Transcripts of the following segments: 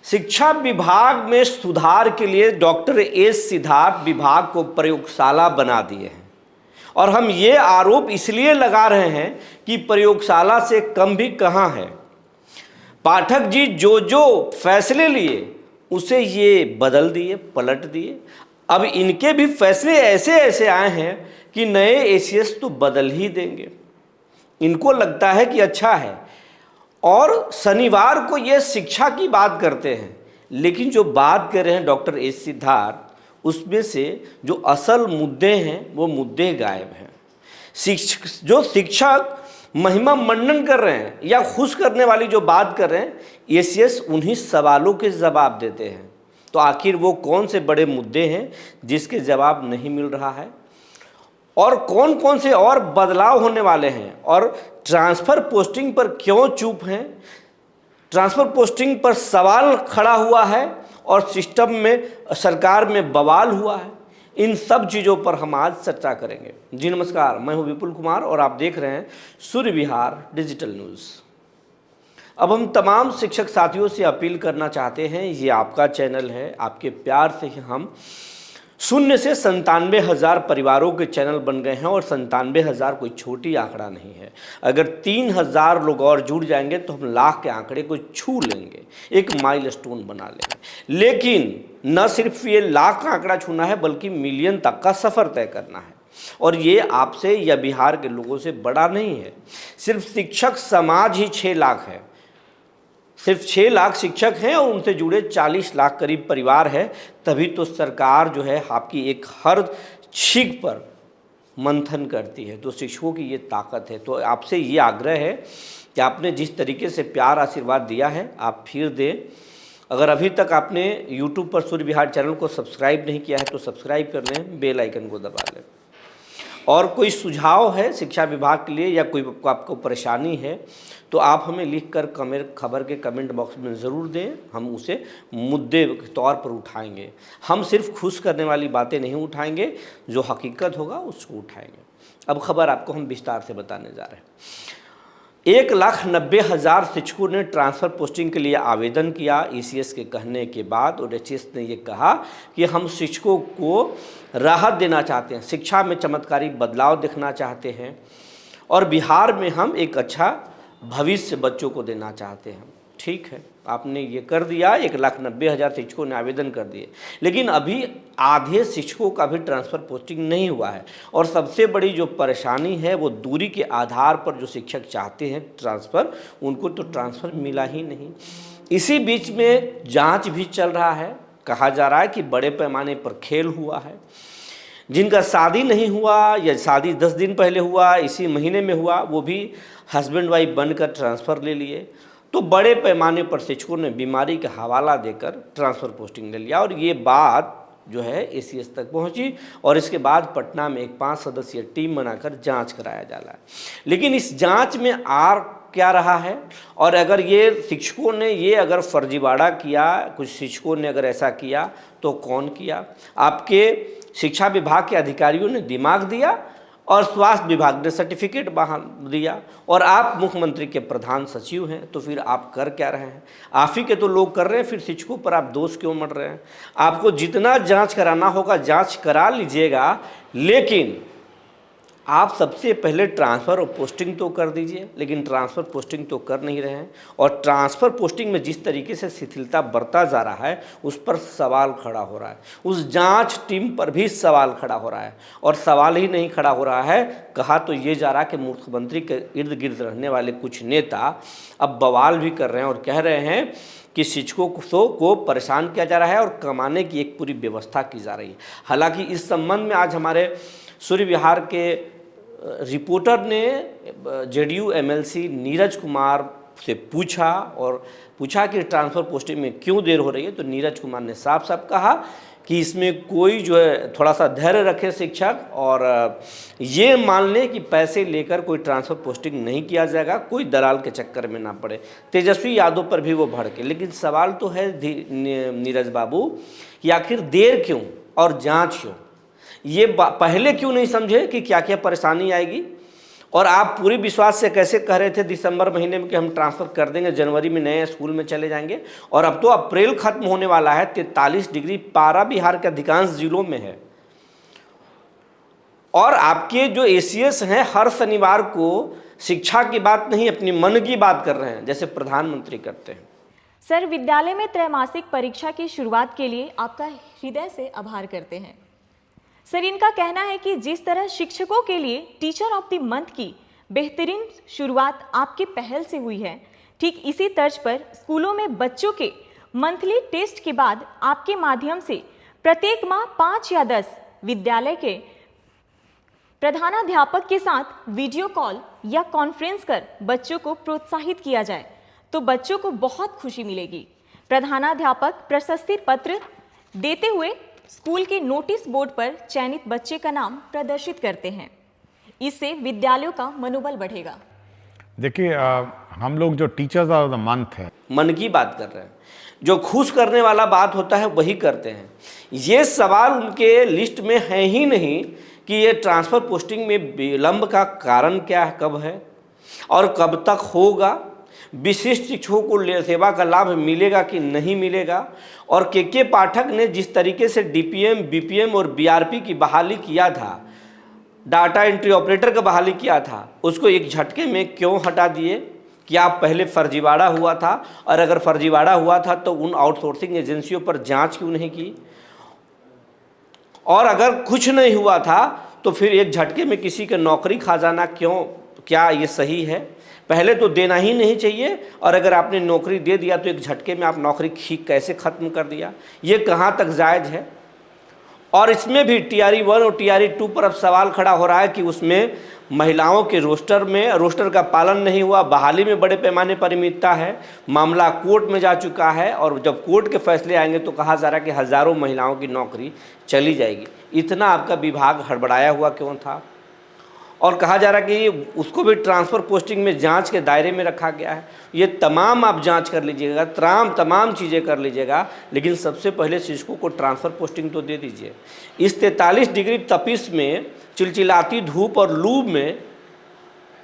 शिक्षा विभाग में सुधार के लिए डॉक्टर एस सिद्धार्थ विभाग को प्रयोगशाला बना दिए हैं और हम ये आरोप इसलिए लगा रहे हैं कि प्रयोगशाला से कम भी कहाँ है। पाठक जी जो जो फैसले लिए उसे ये बदल दिए, पलट दिए। अब इनके भी फैसले ऐसे ऐसे आए हैं कि नए एसीएस तो बदल ही देंगे। इनको लगता है कि अच्छा है। और शनिवार को ये शिक्षा की बात करते हैं, लेकिन जो बात कर रहे हैं डॉक्टर एस सिद्धार्थ, उसमें से जो असल मुद्दे हैं वो मुद्दे गायब हैं। जो शिक्षक महिमा मंडन कर रहे हैं या खुश करने वाली जो बात कर रहे हैं, एसीएस उन्हीं सवालों के जवाब देते हैं। तो आखिर वो कौन से बड़े मुद्दे हैं जिसके जवाब नहीं मिल रहा है और कौन कौन से और बदलाव होने वाले हैं और ट्रांसफ़र पोस्टिंग पर क्यों चुप हैं, ट्रांसफ़र पोस्टिंग पर सवाल खड़ा हुआ है और सिस्टम में, सरकार में बवाल हुआ है, इन सब चीज़ों पर हम आज चर्चा करेंगे। जी नमस्कार, मैं हूं विपुल कुमार और आप देख रहे हैं सूर्य विहार डिजिटल न्यूज़। अब हम तमाम शिक्षक साथियों से अपील करना चाहते हैं, ये आपका चैनल है, आपके प्यार से ही हम 0 से 97,000 परिवारों के चैनल बन गए हैं और 97,000 कोई छोटी आंकड़ा नहीं है। अगर 3,000 लोग और जुड़ जाएंगे तो हम लाख के आंकड़े को छू लेंगे, एक माइलस्टोन बना लेंगे। लेकिन न सिर्फ ये लाख का आंकड़ा छूना है बल्कि मिलियन तक का सफ़र तय करना है। और ये आपसे या बिहार के लोगों से बड़ा नहीं है। सिर्फ शिक्षक समाज ही 6 लाख है, सिर्फ 6 लाख शिक्षक हैं और उनसे जुड़े 40 लाख करीब परिवार है। तभी तो सरकार जो है आपकी एक हर छींक पर मंथन करती है। तो शिक्षकों की ये ताकत है। तो आपसे ये आग्रह है कि आपने जिस तरीके से प्यार आशीर्वाद दिया है आप फिर दें। अगर अभी तक आपने YouTube पर सूर्य विहार चैनल को सब्सक्राइब नहीं किया है तो सब्सक्राइब कर लें, बेल आइकन को दबा लें। और कोई सुझाव है शिक्षा विभाग के लिए या कोई आपको परेशानी है तो आप हमें लिखकर खबर के कमेंट बॉक्स में ज़रूर दें, हम उसे मुद्दे के तौर पर उठाएंगे। हम सिर्फ खुश करने वाली बातें नहीं उठाएंगे, जो हकीकत होगा उसको उठाएंगे। अब खबर आपको हम विस्तार से बताने जा रहे हैं। 1,90,000 शिक्षकों ने ट्रांसफ़र पोस्टिंग के लिए आवेदन किया ईसीएस के कहने के बाद, और ईसीएस ने ये कहा कि हम शिक्षकों को राहत देना चाहते हैं, शिक्षा में चमत्कारी बदलाव देखना चाहते हैं और बिहार में हम एक अच्छा भविष्य बच्चों को देना चाहते हैं। ठीक है, आपने ये कर दिया, 1,90,000 शिक्षकों ने आवेदन कर दिए, लेकिन अभी आधे शिक्षकों का भी ट्रांसफ़र पोस्टिंग नहीं हुआ है। और सबसे बड़ी जो परेशानी है वो दूरी के आधार पर जो शिक्षक चाहते हैं ट्रांसफ़र, उनको तो ट्रांसफ़र मिला ही नहीं। इसी बीच में जांच भी चल रहा है। कहा जा रहा है कि बड़े पैमाने पर खेल हुआ है। जिनका शादी नहीं हुआ या शादी 10 दिन पहले हुआ, इसी महीने में हुआ, वो भी हस्बैंड वाइफ बनकर ट्रांसफ़र ले लिए। तो बड़े पैमाने पर शिक्षकों ने बीमारी का हवाला देकर ट्रांसफ़र पोस्टिंग ले लिया और ये बात जो है एसीएस तक पहुंची और इसके बाद पटना में एक 5 सदस्यीय टीम बनाकर जांच कराया जा रहा है। लेकिन इस जांच में क्या रहा है और अगर ये शिक्षकों ने ये अगर फर्जीवाड़ा किया, कुछ शिक्षकों ने अगर ऐसा किया तो कौन किया? आपके शिक्षा विभाग के अधिकारियों ने दिमाग दिया और स्वास्थ्य विभाग ने सर्टिफिकेट बहा दिया और आप मुख्यमंत्री के प्रधान सचिव हैं, तो फिर आप कर क्या रहे हैं? आप ही के तो लोग कर रहे हैं, फिर शिक्षकों पर आप दोष क्यों मढ़ रहे हैं? आपको जितना जांच कराना होगा जांच करा लीजिएगा, लेकिन आप सबसे पहले ट्रांसफ़र और पोस्टिंग तो कर दीजिए। लेकिन ट्रांसफ़र पोस्टिंग तो कर नहीं रहे हैं और ट्रांसफ़र पोस्टिंग में जिस तरीके से शिथिलता बरता जा रहा है उस पर सवाल खड़ा हो रहा है। उस जांच टीम पर भी सवाल खड़ा हो रहा है और सवाल ही नहीं खड़ा हो रहा है, कहा तो ये जा रहा है कि मुख्यमंत्री के इर्द गिर्द रहने वाले कुछ नेता अब बवाल भी कर रहे हैं और कह रहे हैं कि शिक्षकों को परेशान किया जा रहा है और कमाने की एक पूरी व्यवस्था की जा रही है। हालांकि इस संबंध में आज हमारे सूर्य विहार के रिपोर्टर ने जेडीयू एमएलसी नीरज कुमार से पूछा कि ट्रांसफ़र पोस्टिंग में क्यों देर हो रही है। तो नीरज कुमार ने साफ साफ कहा कि इसमें कोई जो है थोड़ा सा धैर्य रखे शिक्षक और ये मान लें कि पैसे लेकर कोई ट्रांसफ़र पोस्टिंग नहीं किया जाएगा, कोई दलाल के चक्कर में ना पड़े। तेजस्वी यादव पर भी वो भड़के। लेकिन सवाल तो है नीरज बाबू कि आखिर देर क्यों और जांच क्यों? ये पहले क्यों नहीं समझे कि क्या क्या परेशानी आएगी और आप पूरी विश्वास से कैसे कह रहे थे दिसंबर महीने में कि हम ट्रांसफ़र कर देंगे, जनवरी में नए स्कूल में चले जाएंगे, और अब तो अप्रैल खत्म होने वाला है। 43 डिग्री पारा बिहार के अधिकांश जिलों में है। और आपके जो एसीएस हैं हर शनिवार को शिक्षा की बात नहीं, अपनी मन की बात कर रहे हैं, जैसे प्रधानमंत्री करते हैं। सर, विद्यालय में त्रैमासिक परीक्षा की शुरुआत के लिए आपका हृदय से आभार करते हैं। सर, इनका कहना है कि जिस तरह शिक्षकों के लिए टीचर ऑफ द मंथ की बेहतरीन शुरुआत आपकी पहल से हुई है, ठीक इसी तर्ज पर स्कूलों में बच्चों के मंथली टेस्ट के बाद आपके माध्यम से प्रत्येक माह 5 या 10 विद्यालय के प्रधानाध्यापक के साथ वीडियो कॉल या कॉन्फ्रेंस कर बच्चों को प्रोत्साहित किया जाए तो बच्चों को बहुत खुशी मिलेगी। प्रधानाध्यापक प्रशस्ति पत्र देते हुए स्कूल के नोटिस बोर्ड पर चयनित बच्चे का नाम प्रदर्शित करते हैं। इससे विद्यालयों का मनोबल बढ़ेगा। देखिए, हम लोग जो टीचर्स ऑफ द मंथ है, मन की बात कर रहे हैं, जो खुश करने वाला बात होता है वही करते हैं। ये सवाल उनके लिस्ट में है ही नहीं कि ये ट्रांसफ़र पोस्टिंग में विलंब का कारण क्या है, कब है और कब तक होगा, विशिष्ट शिक्षकों को सेवा का लाभ मिलेगा कि नहीं मिलेगा। और के पाठक ने जिस तरीके से डीपीएम, बीपीएम और बीआरपी की बहाली किया था, डाटा एंट्री ऑपरेटर का बहाली किया था, उसको एक झटके में क्यों हटा दिए? क्या पहले फर्जीवाड़ा हुआ था? और अगर फर्जीवाड़ा हुआ था तो उन आउटसोर्सिंग एजेंसियों पर जांच क्यों नहीं की? और अगर कुछ नहीं हुआ था तो फिर एक झटके में किसी का नौकरी खा जाना क्यों? क्या ये सही है? पहले तो देना ही नहीं चाहिए, और अगर आपने नौकरी दे दिया तो एक झटके में आप नौकरी कैसे ख़त्म कर दिया? ये कहाँ तक जायज़ है? और इसमें भी टीआरई 1 और टीआरई 2 पर अब सवाल खड़ा हो रहा है कि उसमें महिलाओं के रोस्टर का पालन नहीं हुआ, बहाली में बड़े पैमाने पर अनियमितता है, मामला कोर्ट में जा चुका है, और जब कोर्ट के फैसले आएंगे तो कहा जा रहा है कि हज़ारों महिलाओं की नौकरी चली जाएगी। इतना आपका विभाग हड़बड़ाया हुआ क्यों था? और कहा जा रहा है कि उसको भी ट्रांसफ़र पोस्टिंग में जांच के दायरे में रखा गया है। ये तमाम आप जांच कर लीजिएगा, तमाम चीज़ें कर लीजिएगा, लेकिन सबसे पहले शिक्षकों को ट्रांसफ़र पोस्टिंग तो दे दीजिए। इस 43 डिग्री तपिश में, चिलचिलाती धूप और लू में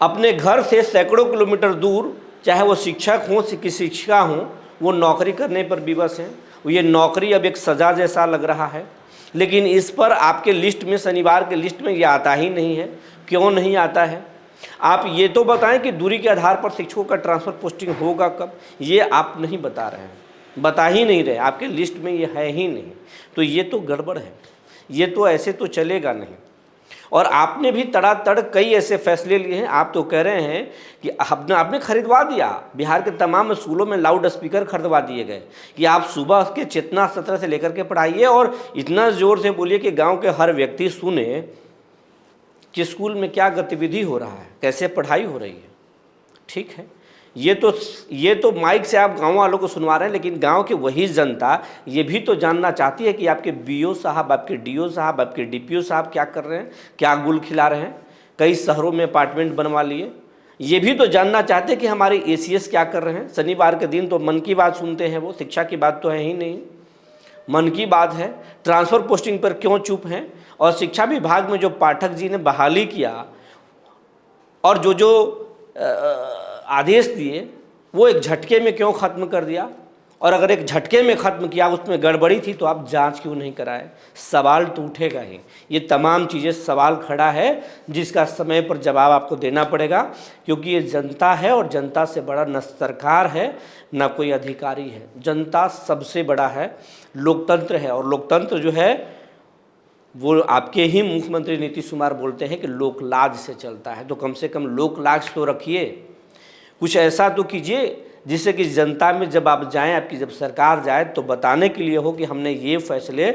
अपने घर से सैकड़ों किलोमीटर दूर, चाहे वो शिक्षक हों कि शिक्षिका हों, वो नौकरी करने पर विवश हैं। ये नौकरी अब एक सज़ा जैसा लग रहा है, लेकिन इस पर आपके लिस्ट में, शनिवार के लिस्ट में ये आता ही नहीं है। क्यों नहीं आता है? आप ये तो बताएं कि दूरी के आधार पर शिक्षकों का ट्रांसफ़र पोस्टिंग होगा कब? ये आप नहीं बता रहे हैं, बता ही नहीं रहे, आपके लिस्ट में ये है ही नहीं। तो ये तो गड़बड़ है, ये तो ऐसे तो चलेगा नहीं। और आपने भी तड़ातड़ कई ऐसे फैसले लिए हैं। आप तो कह रहे हैं कि आपने खरीदवा दिया, बिहार के तमाम स्कूलों में लाउड स्पीकर खरीदवा दिए गए कि आप सुबह के चेतना सत्र से लेकर के पढ़ाइए और इतना ज़ोर से बोलिए कि गांव के हर व्यक्ति सुने कि स्कूल में क्या गतिविधि हो रहा है, कैसे पढ़ाई हो रही है। ठीक है, ये तो माइक से आप गांव वालों को सुनवा रहे हैं, लेकिन गांव की वही जनता ये भी तो जानना चाहती है कि आपके बीओ साहब, आपके डीओ साहब, आपके डीपीओ साहब क्या कर रहे हैं, क्या गुल खिला रहे हैं। कई शहरों में अपार्टमेंट बनवा लिए। ये भी तो जानना चाहते हैं कि हमारे एसीएस क्या कर रहे हैं। शनिवार के दिन तो मन की बात सुनते हैं, वो शिक्षा की बात तो है ही नहीं, मन की बात है। ट्रांसफ़र पोस्टिंग पर क्यों चुप हैं? और शिक्षा विभाग में जो पाठक जी ने बहाली किया और जो आदेश दिए, वो एक झटके में क्यों ख़त्म कर दिया? और अगर एक झटके में ख़त्म किया, उसमें गड़बड़ी थी, तो आप जांच क्यों नहीं कराए? सवाल तो उठेगा ही। ये तमाम चीज़ें सवाल खड़ा है, जिसका समय पर जवाब आपको देना पड़ेगा, क्योंकि ये जनता है और जनता से बड़ा न सरकार है न कोई अधिकारी है। जनता सबसे बड़ा है, लोकतंत्र है। और लोकतंत्र जो है वो आपके ही मुख्यमंत्री नीतीश कुमार बोलते हैं कि लोकलाज से चलता है। तो कम से कम लोकलाज तो रखिए, कुछ ऐसा तो कीजिए जिससे कि जनता में जब आप जाएं, आपकी जब सरकार जाए, तो बताने के लिए हो कि हमने ये फैसले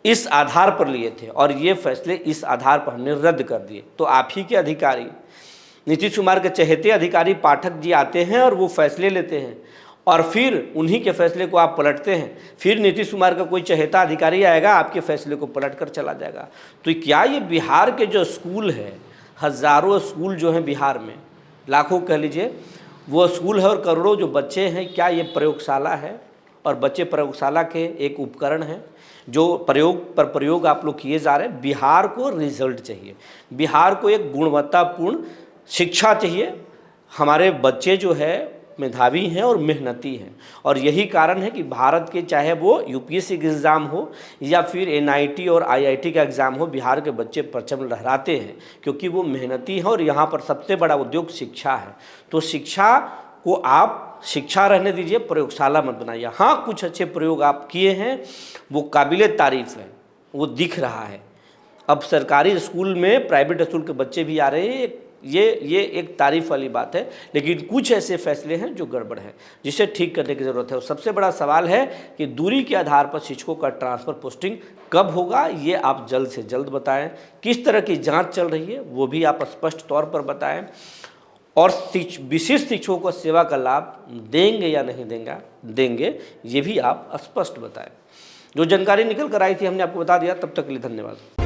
इस आधार पर लिए थे और ये फैसले इस आधार पर हमने रद्द कर दिए। तो आप ही के अधिकारी, नीतीश कुमार के चहेते अधिकारी पाठक जी आते हैं और वो फैसले लेते हैं, और फिर उन्हीं के फैसले को आप पलटते हैं। फिर नीतीश कुमार का कोई चहेता अधिकारी आएगा, आपके फैसले को पलट कर चला जाएगा। तो क्या ये बिहार के जो स्कूल है, हज़ारों स्कूल जो हैं बिहार में, लाखों कह लीजिए, वो स्कूल है और करोड़ों जो बच्चे हैं, क्या ये प्रयोगशाला है? और बच्चे प्रयोगशाला के एक उपकरण हैं जो प्रयोग आप लोग किए जा रहे हैं। बिहार को रिजल्ट चाहिए, बिहार को एक गुणवत्तापूर्ण शिक्षा चाहिए। हमारे बच्चे जो है मेधावी हैं और मेहनती हैं, और यही कारण है कि भारत के चाहे वो यूपीएससी के एग्ज़ाम हो या फिर एनआईटी और आईआईटी का एग्ज़ाम हो, बिहार के बच्चे परचम लहराते हैं क्योंकि वो मेहनती हैं। और यहाँ पर सबसे बड़ा उद्योग शिक्षा है। तो शिक्षा को आप शिक्षा रहने दीजिए, प्रयोगशाला मत बनाइए। हाँ, कुछ अच्छे प्रयोग आप किए हैं, वो काबिले तारीफ़ है, वो दिख रहा है। अब सरकारी स्कूल में प्राइवेट स्कूल के बच्चे भी आ रहे हैं, ये एक तारीफ वाली बात है। लेकिन कुछ ऐसे फैसले हैं जो गड़बड़ है, जिसे ठीक करने की ज़रूरत है। और सबसे बड़ा सवाल है कि दूरी के आधार पर शिक्षकों का ट्रांसफ़र पोस्टिंग कब होगा, ये आप जल्द से जल्द बताएं। किस तरह की जांच चल रही है वो भी आप स्पष्ट तौर पर बताएं। और विशिष्ट शिक्षकों को सेवा का लाभ देंगे या नहीं देंगे, ये भी आप स्पष्ट बताएं। जो जानकारी निकल कर आई थी हमने आपको बता दिया। तब तक के लिए धन्यवाद।